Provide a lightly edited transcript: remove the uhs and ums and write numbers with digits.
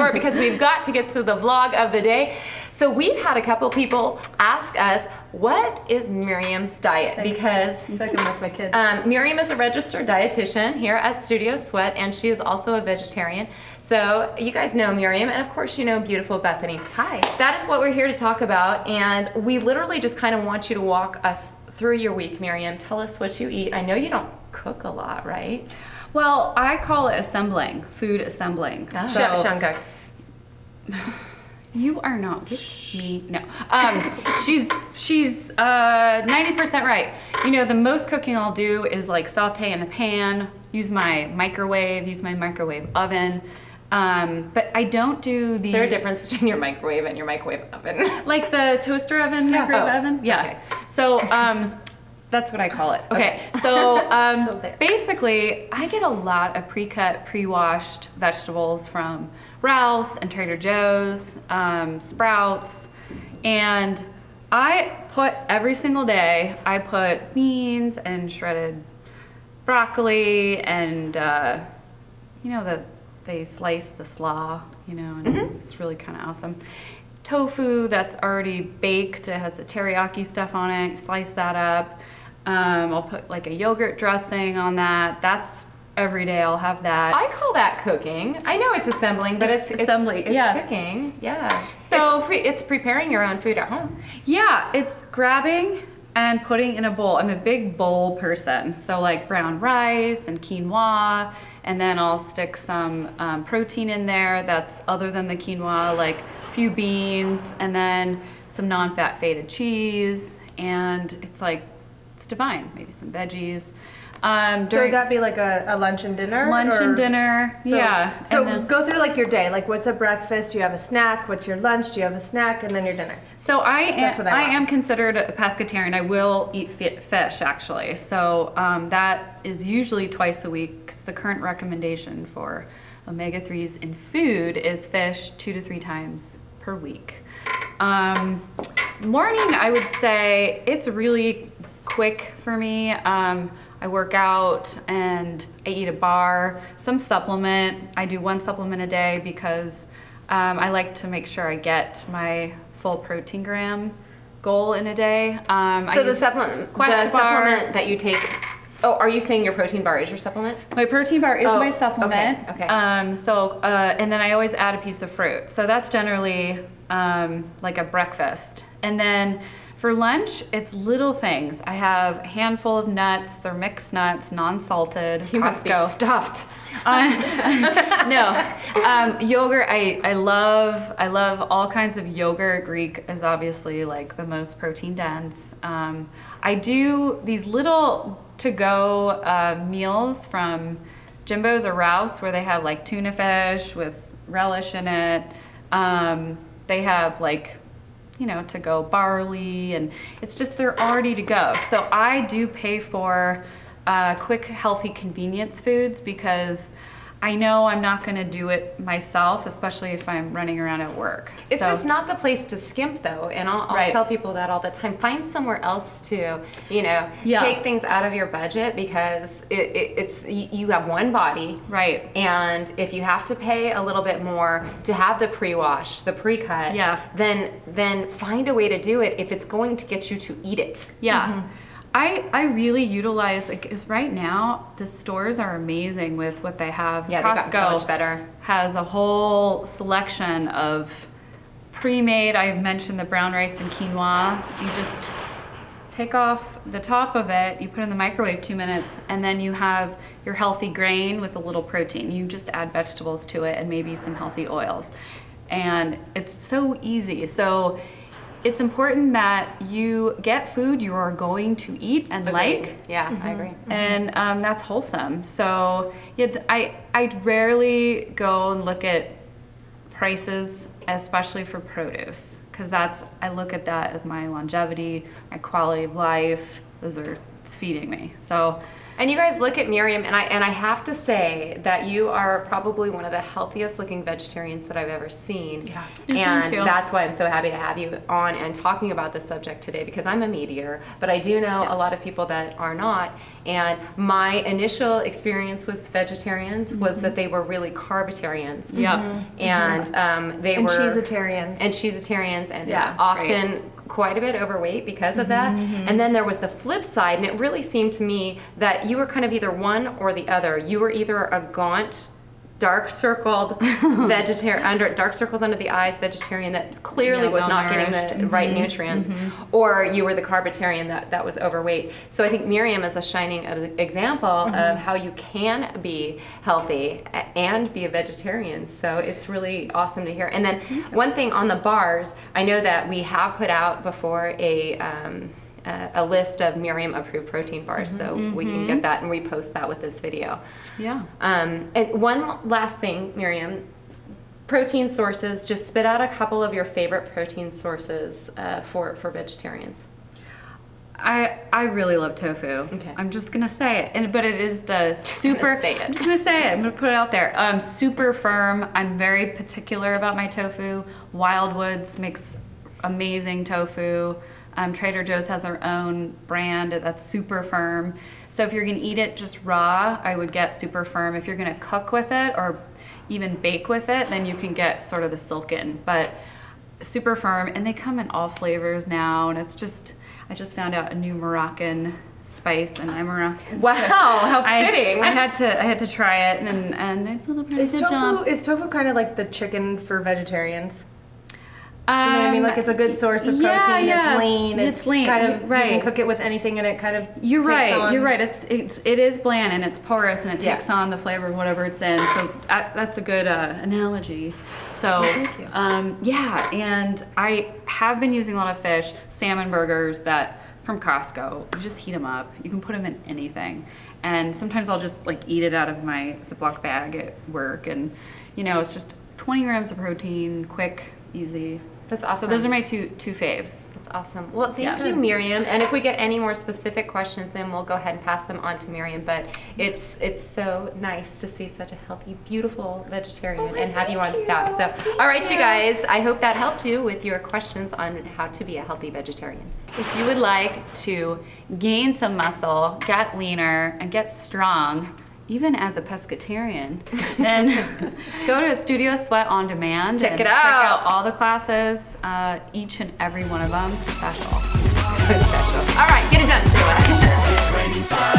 short because we've got to get to the vlog of the day. So we've had a couple people ask us, what is Miriam's diet? Thanks. Because I feel like I'm with my kids. Miriam is a registered dietitian here at Studio Sweat, and she is also a vegetarian. So you guys know Miriam, and of course you know beautiful Bethany. Hi. That is what we're here to talk about, and we literally just kind of want you to walk us through your week, Miriam. Tell us what you eat. I know you don't cook a lot, right? Well, I call it assembling, food assembling. Oh. So, Shanghai. you are not with me. No. She's 90% right. You know, the most cooking I'll do is like saute in a pan, use my microwave oven. But I don't do these. Is there a difference between your microwave and your microwave oven? Like the toaster oven, microwave oven? Yeah. Okay. So that's what I call it. Okay. So So there. basically, I get a lot of pre-cut, pre-washed vegetables from Ralph's and Trader Joe's, Sprouts, and I put every single day, I put beans and shredded broccoli and, you know, they slice the slaw, you know, and it's really kind of awesome. Tofu that's already baked, it has the teriyaki stuff on it, slice that up. I'll put like a yogurt dressing on that. That's every day I'll have that. I call that cooking. I know it's assembling, but it's assembly, it's yeah. cooking. Yeah. So it's preparing your own food at home. Yeah, it's grabbing and putting in a bowl. I'm a big bowl person. So like brown rice and quinoa, and then I'll stick some protein in there that's other than the quinoa, like a few beans, and then some non-fat feta cheese, and it's like, it's divine. Maybe some veggies. So would that be like a lunch and dinner? Lunch or? and dinner, So, yeah. So And then, go through like your day. Like what's a breakfast? Do you have a snack? What's your lunch? Do you have a snack? And then your dinner. so I That's what I want. am considered a pescatarian. I will eat fish actually. So that is usually twice a week, because the current recommendation for omega-3s in food is fish 2 to 3 times per week. Morning, I would say it's really quick for me. I work out and I eat a bar, some supplement. I do 1 supplement a day because I like to make sure I get my full protein gram goal in a day. So the supplement that you take. Oh, are you saying your protein bar is your supplement? My protein bar is Oh, my supplement. okay. And then I always add a piece of fruit. So that's generally like a breakfast. And then for lunch, it's little things. I have a handful of nuts. They're mixed nuts, non-salted. You must be stuffed. No, yogurt. I love all kinds of yogurt. Greek is obviously like the most protein dense. I do these little to-go meals from Jimbo's or Ralph's, where they have like tuna fish with relish in it. They have like, you know, to go barley, and it's just, they're already to go. So I do pay for quick, healthy convenience foods, because I know I'm not gonna do it myself, especially if I'm running around at work. It's just not the place to skimp though, and I'll Right. tell people that all the time. Find somewhere else to, you know, Yeah. take things out of your budget, because you have one body. Right. And if you have to pay a little bit more to have the pre-wash, the pre-cut, Yeah. then find a way to do it if it's going to get you to eat it. Yeah. I really utilize, because right now the stores are amazing with what they have. Yeah, Costco they've gotten so much better. has a whole selection of pre-made. I've mentioned the brown rice and quinoa. You just take off the top of it, you put it in the microwave 2 minutes, and then you have your healthy grain with a little protein. You just add vegetables to it and maybe some healthy oils. And it's so easy. So it's important that you get food you are going to eat and like. Yeah, I agree. And that's wholesome. So yeah, I rarely go and look at prices, especially for produce, because I look at that as my longevity, my quality of life. It's feeding me. So And you guys look at Miriam, and I have to say that you are probably one of the healthiest looking vegetarians that I've ever seen. Yeah. And that's why I'm so happy to have you on and talking about this subject today, because I'm a meat eater, but I do know a lot of people that are not. And my initial experience with vegetarians was that they were really carbitarians. And they were cheesetarians. And cheesetarians, and often quite a bit overweight because of that. And then there was the flip side, and it really seemed to me that you were kind of either one or the other. You were either a gaunt, dark circled vegetarian, dark circles under the eyes vegetarian that clearly was not getting the right nutrients, or you were the carbitarian that was overweight. So I think Miriam is a shining example of how you can be healthy and be a vegetarian. So it's really awesome to hear. And then one thing on the bars, I know that we have put out before a list of Miriam approved protein bars, so we can get that and repost that with this video. And one last thing, Miriam, protein sources, just spit out a couple of your favorite protein sources for vegetarians. I really love tofu. Okay. I'm just gonna say it, but it is the super. I'm just gonna say it. I'm gonna put it out there. Super firm. I'm very particular about my tofu. Wildwoods makes amazing tofu. Trader Joe's has their own brand that's super firm. So if you're gonna eat it just raw, I would get super firm. If you're gonna cook with it or even bake with it, then you can get sort of the silken, but super firm. And they come in all flavors now, and it's just, I just found out a new Moroccan spice, and I'm Moroccan. Wow, how fitting. I had to try it, and it's a little bit of a jump. Is tofu kind of like the chicken for vegetarians? You know what I mean? Like, it's a good source of protein. It's lean. It's lean. Kind of, you can cook it with anything, and it kind of You're on. right. It is bland, and it's porous, and it takes on the flavor of whatever it's in. So that's a good analogy. So thank you. And I have been using a lot of fish, salmon burgers that from Costco. You just heat them up. You can put them in anything. And sometimes I'll just like eat it out of my Ziploc bag at work, and it's just 20 grams of protein, quick, easy. That's awesome. So those are my two faves. That's awesome. Well, thank you, Miriam. And if we get any more specific questions in, we'll go ahead and pass them on to Miriam. But it's so nice to see such a healthy, beautiful vegetarian and have you on staff. So, all right, you guys, I hope that helped you with your questions on how to be a healthy vegetarian. If you would like to gain some muscle, get leaner, and get strong, even as a pescatarian, then go to Studio Sweat On Demand. Check it out. Check out. out all the classes, each and every one of them special. So special. All right, get it done.